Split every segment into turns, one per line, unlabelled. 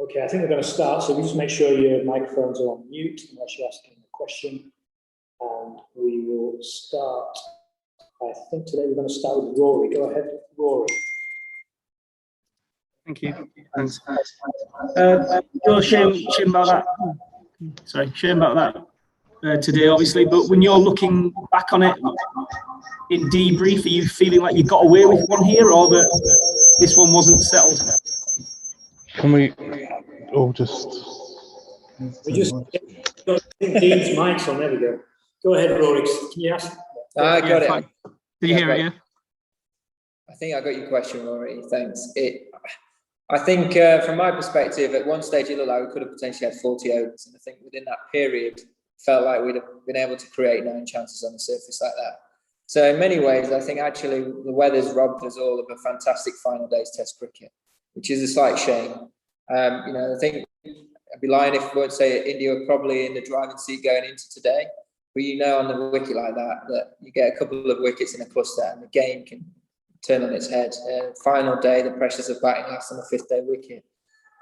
Okay, I think we're going to start, so we just make sure your microphones are on mute unless you're asking a question. And we will start, I think today we're going to start with Rory. Go ahead, Rory.
Thank you. Thanks. Shame about that. Sorry, shame about that today, obviously. But when you're looking back on it in debrief, are you feeling like you got away with one here, or that this one wasn't settled?
Can we all just?
We just got Dean's mics on. There we go. Go ahead, Rory. Can you ask?
I got it.
Fine. Did you hear it? Yeah.
I think I got your question, Rory. Thanks. I think from my perspective, at one stage it looked like we could have potentially had 40 overs, and I think within that period, felt like we'd have been able to create 9 chances on the surface like that. So in many ways, I think actually the weather's robbed us all of a fantastic final day's Test cricket, which is a slight shame. I think I'd be lying if I won't say India were probably in the driving seat going into today. But on the wicket like that you get a couple of wickets in a cluster and the game can turn on its head. Final day, the pressures of batting last on the 5th day wicket.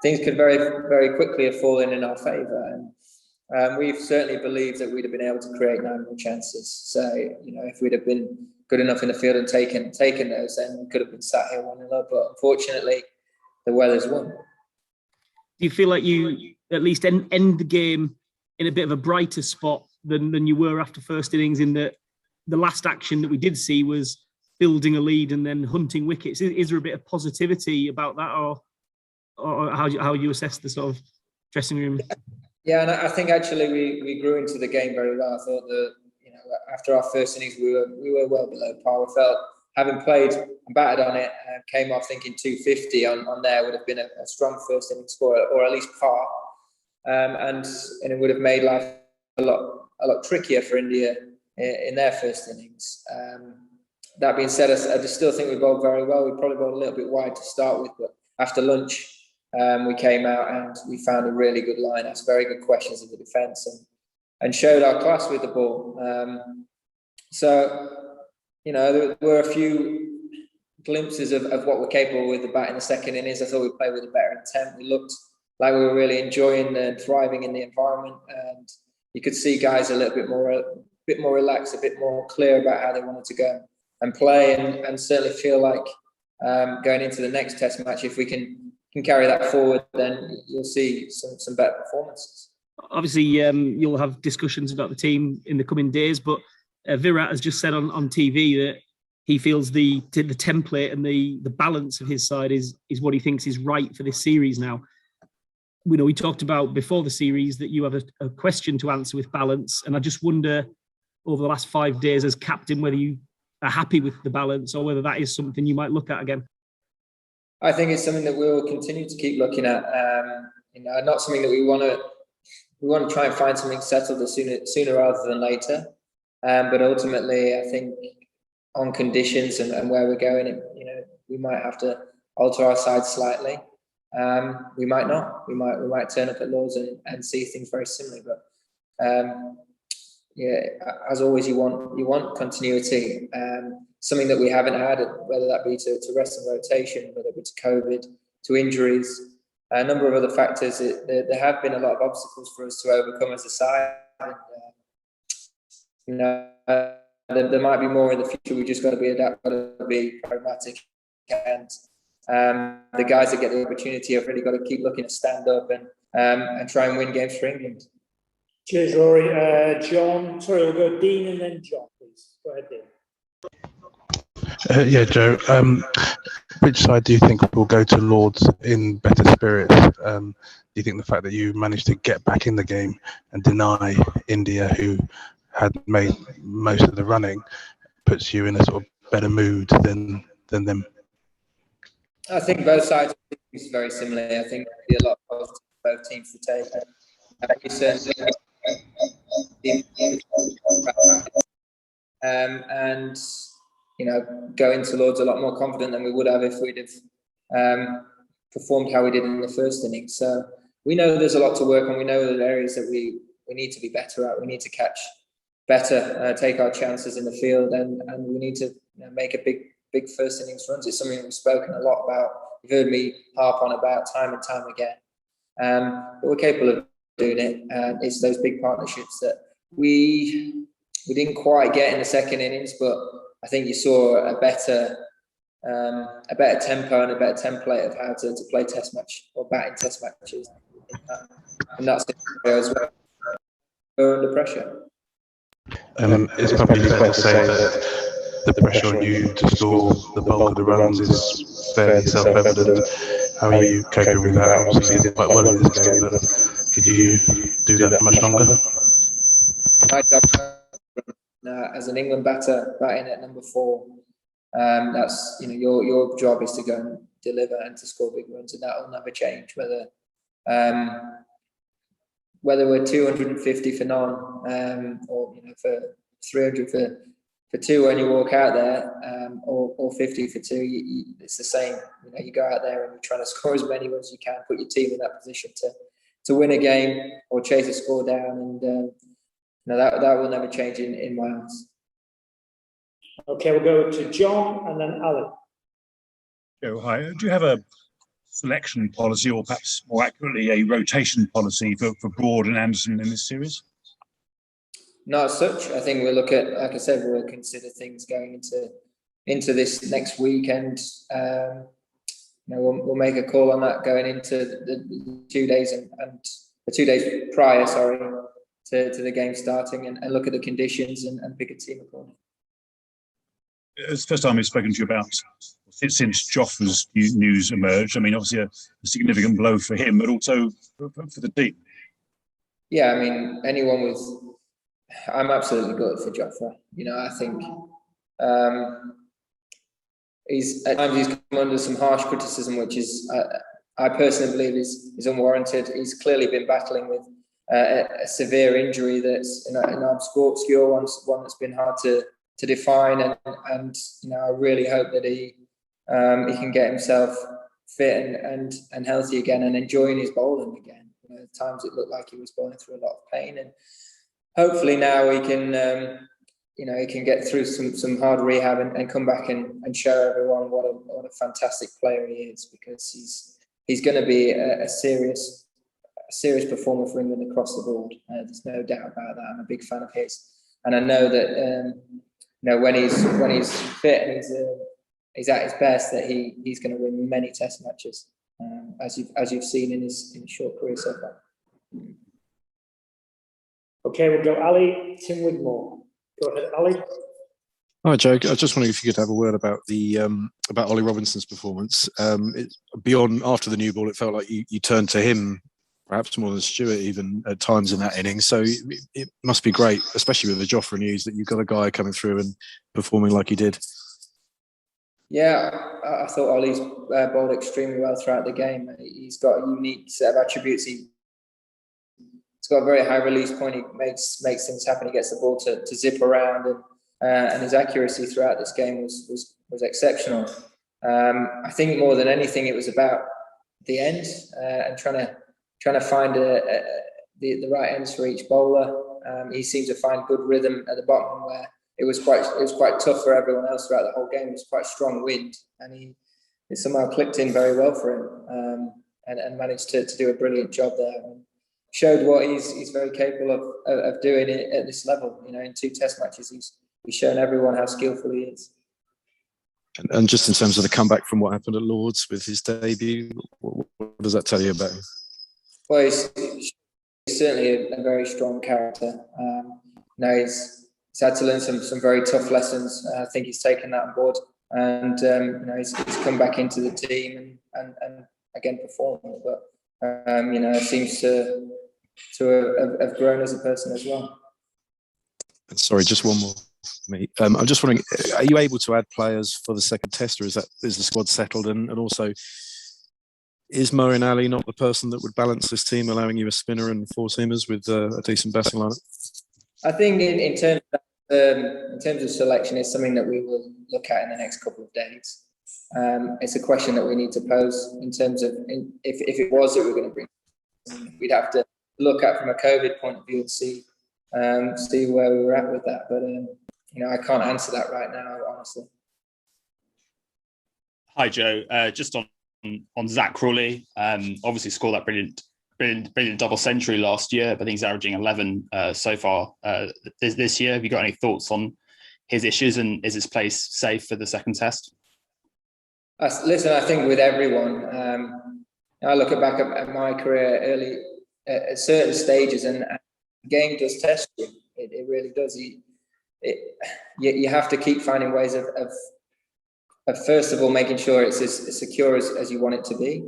Things could very, very quickly have fallen in our favour. And we've certainly believed that we'd have been able to create 9 more chances. So, if we'd have been good enough in the field and taken those, then we could have been sat here 1-0. But unfortunately, the weather's won.
Do you feel like you at least end the game in a bit of a brighter spot than you were after first innings, in that the last action that we did see was building a lead and then hunting wickets? Is there a bit of positivity about that, or how you assess the sort of dressing room?
Yeah, and I think actually we grew into the game very well. I thought that after our first innings we were well below par. We felt, having played and batted on it, came off thinking 250 on there would have been a strong first innings score, or at least par, and it would have made life a lot trickier for India in their first innings. That being said, I just still think we bowled very well. We probably bowled a little bit wide to start with, but after lunch we came out and we found a really good line, asked very good questions of the defence, and showed our class with the ball. There were a few glimpses of what we're capable with the bat in the second innings. I thought we played with a better intent. We looked like we were really enjoying and thriving in the environment, and you could see guys a little bit more relaxed, a bit more clear about how they wanted to go and play, and certainly feel like going into the next Test match, if we can carry that forward, then you'll see some better performances.
Obviously, you'll have discussions about the team in the coming days, but Virat has just said on TV that he feels the template and the balance of his side is what he thinks is right for this series now. We talked about before the series that you have a question to answer with balance, and I just wonder, over the last 5 days as captain, whether you are happy with the balance or whether that is something you might look at again.
I think it's something that we will continue to keep looking at. Not something that we want to try and find something settled sooner rather than later. But ultimately, I think on conditions and where we're going, we might have to alter our side slightly. We might not. We might turn up at Lord's and see things very similarly. But as always, you want continuity. Something that we haven't had, whether that be to rest and rotation, whether it be to COVID, to injuries, a number of other factors. There have been a lot of obstacles for us to overcome as a side. There might be more in the future. We just got to be adaptable, got to be pragmatic, and the guys that get the opportunity have really got to keep looking to stand up and try and win games for England.
Cheers, Rory. John, sorry, we'll go Dean and then John, please. Go ahead, Dean.
Joe. Which side do you think will go to Lord's in better spirits? Do you think the fact that you managed to get back in the game and deny India, who had made most of the running, puts you in a sort of better mood than them?
I think both sides are very similar. I think there'll be a lot of positives for both teams to take. You certainly and go into Lord's a lot more confident than we would have if we'd have performed how we did in the first innings. So we know there's a lot to work on. We know the areas that we need to be better at. We need to catch better, take our chances in the field, and we need to make a big first innings runs. It's something we've spoken a lot about. You've heard me harp on about time and time again. But we're capable of doing it. It's those big partnerships that we didn't quite get in the second innings, but I think you saw a better tempo and a better template of how to play test match or bat in test matches. And that's as well. We're under pressure.
It's probably fair to say that the pressure on you to score the bulk of the runs is fairly self-evident. How are you coping with that? Obviously, you did quite well in this game, but could you do that for much longer?
My job as an England batter, batting at number 4, that's your job is to go and deliver and to score big runs, and that will never change. Whether we're 250 for none, or for 300 for 2 when you walk out there, or 50 for 2, it's the same. You go out there and you're trying to score as many runs as you can, put your team in that position to win a game or chase a score down, and that will never change in my eyes.
Okay, we'll go to John and then Alan.
Oh, hi. Do you have a selection policy, or perhaps more accurately, a rotation policy for Broad and Anderson in this series?
Not as such. I think we'll look at, like I said, we'll consider things going into this next week, and we'll make a call on that going into the 2 days and the 2 days prior, to the game starting, and look at the conditions and pick a team accordingly.
It's the first time we've spoken to you about since Joffre's news emerged. I mean, obviously a significant blow for him, but also for the team.
Yeah, I mean, I'm absolutely good for Joffre. I think at times he's come under some harsh criticism, which is I personally believe is unwarranted. He's clearly been battling with a severe injury that's an obscure one that's been hard to define, and I really hope that he can get himself fit and healthy again and enjoying his bowling again. At times it looked like he was going through a lot of pain, and hopefully now he can he can get through some hard rehab and come back and show everyone what a fantastic player he is, because he's going to be a serious performer for England across the board. There's no doubt about that. I'm a big fan of his, and I know that when he's fit and he's at his best, that he's going to win many test matches, as you've seen in his short career so far.
Okay, we'll go Ali, Tim Wigmore. Go ahead, Ali.
Hi, Joe. I was just wondering if you could have a word about the about Ollie Robinson's performance. Beyond after the new ball, it felt like you turned to him, perhaps more than Stewart even at times in that innings. So it must be great, especially with the Joffre news, that you've got a guy coming through and performing like he did. Yeah,
I thought Ollie's bowled extremely well throughout the game. He's got a unique set of attributes. He's got a very high release point. He makes things happen. He gets the ball to zip around, and his accuracy throughout this game was exceptional. I think more than anything, it was about the end and trying to find the right ends for each bowler. He seemed to find good rhythm at the bottom, where it was quite tough for everyone else throughout the whole game. It was quite strong wind, and it somehow clicked in very well for him, and managed to do a brilliant job there. And showed what he's very capable of doing it at this level. In 2 test matches, he's shown everyone how skillful he is.
And just in terms of the comeback from what happened at Lord's with his debut, what does that tell you about him?
Well, he's certainly a very strong character. He's had to learn some very tough lessons. I think he's taken that on board, and he's come back into the team and again performed. But seems to have grown as a person as well.
And sorry, just one more for me. I'm just wondering, are you able to add players for the second test, or is the squad settled? And also, is Moeen Ali not the person that would balance this team, allowing you a spinner and 4 seamers with a decent batting lineup? I think in terms of selection, it's something that we will look at in the next couple of days. It's a question that we need to pose in terms of if it was that we're going to bring, we'd have to look at from a COVID point of view and see where we were at with that. But I can't answer that right now, honestly.
Hi, Joe. Just on Zach Crawley, obviously scored that brilliant brilliant double century last year, but I think he's averaging 11 so far this year. Have you got any thoughts on his issues, and is his place safe for the second test?
Listen, I think with everyone, I look back at my career early at certain stages, and the game does test you. It really does. You have to keep finding ways of first of all making sure it's as secure as you want it to be.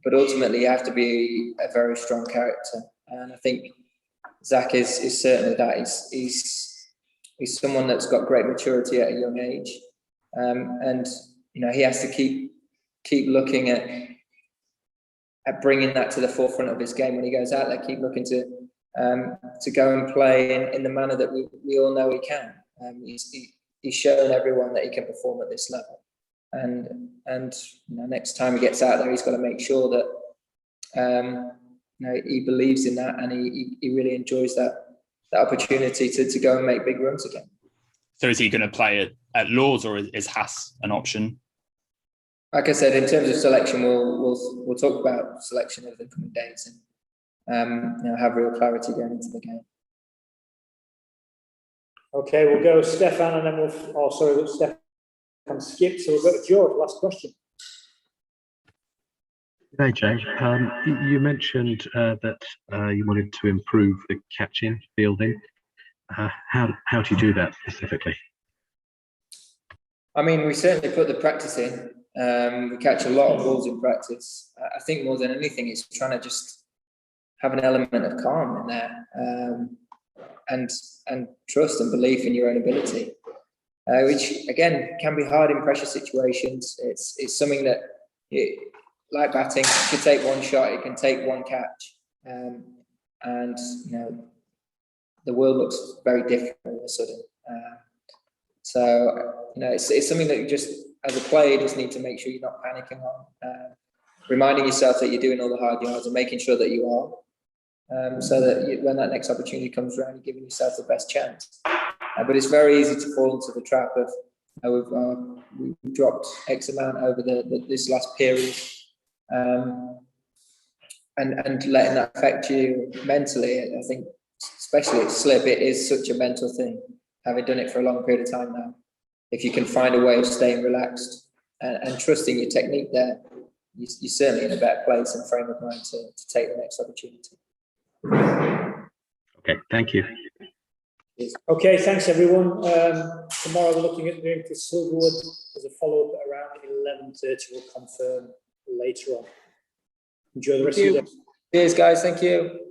But ultimately, you have to be a very strong character, and I think Zach is certainly that. He's someone that's got great maturity at a young age, and he has to keep looking at bringing that to the forefront of his game when he goes out there. Keep looking to go and play in the manner that we all know he can. He's shown everyone that he can perform at this level. And next time he gets out there, he's got to make sure that he believes in that, and he really enjoys that opportunity to go and make big runs again.
So is he going to play at Lords, or is Haas an option?
Like I said, in terms of selection, we'll talk about selection over the coming days and have real clarity going into the game.
Okay, we'll go Stefan, and then Stefan skip, so we'll go to George. Last question.
Hey, Jay. You mentioned that you wanted to improve the catching, fielding. How do you do that specifically?
I mean, we certainly put the practice in. We catch a lot of balls in practice. I think more than anything, it's trying to just have an element of calm in there, and trust and belief in your own ability, which again can be hard in pressure situations. It's something that, like batting, it can take one shot, it can take one catch, and the world looks very different all of a sudden. So it's something that you just, as a player, you just need to make sure you're not panicking on, reminding yourself that you're doing all the hard yards and making sure that you are, so that when that next opportunity comes around, you're giving yourself the best chance. But it's very easy to fall into the trap of we've dropped X amount over this last period, and letting that affect you mentally. I think, especially at slip, it is such a mental thing. Having done it for a long period of time now, if you can find a way of staying relaxed and trusting your technique there, you're certainly in a better place and frame of mind to take the next opportunity.
Okay, thank you.
Okay, thanks everyone. Tomorrow we're looking at moving to Silverwood as a follow-up at around 11:30. We'll confirm later on. Enjoy the rest of your day.
Cheers, guys. Thank you.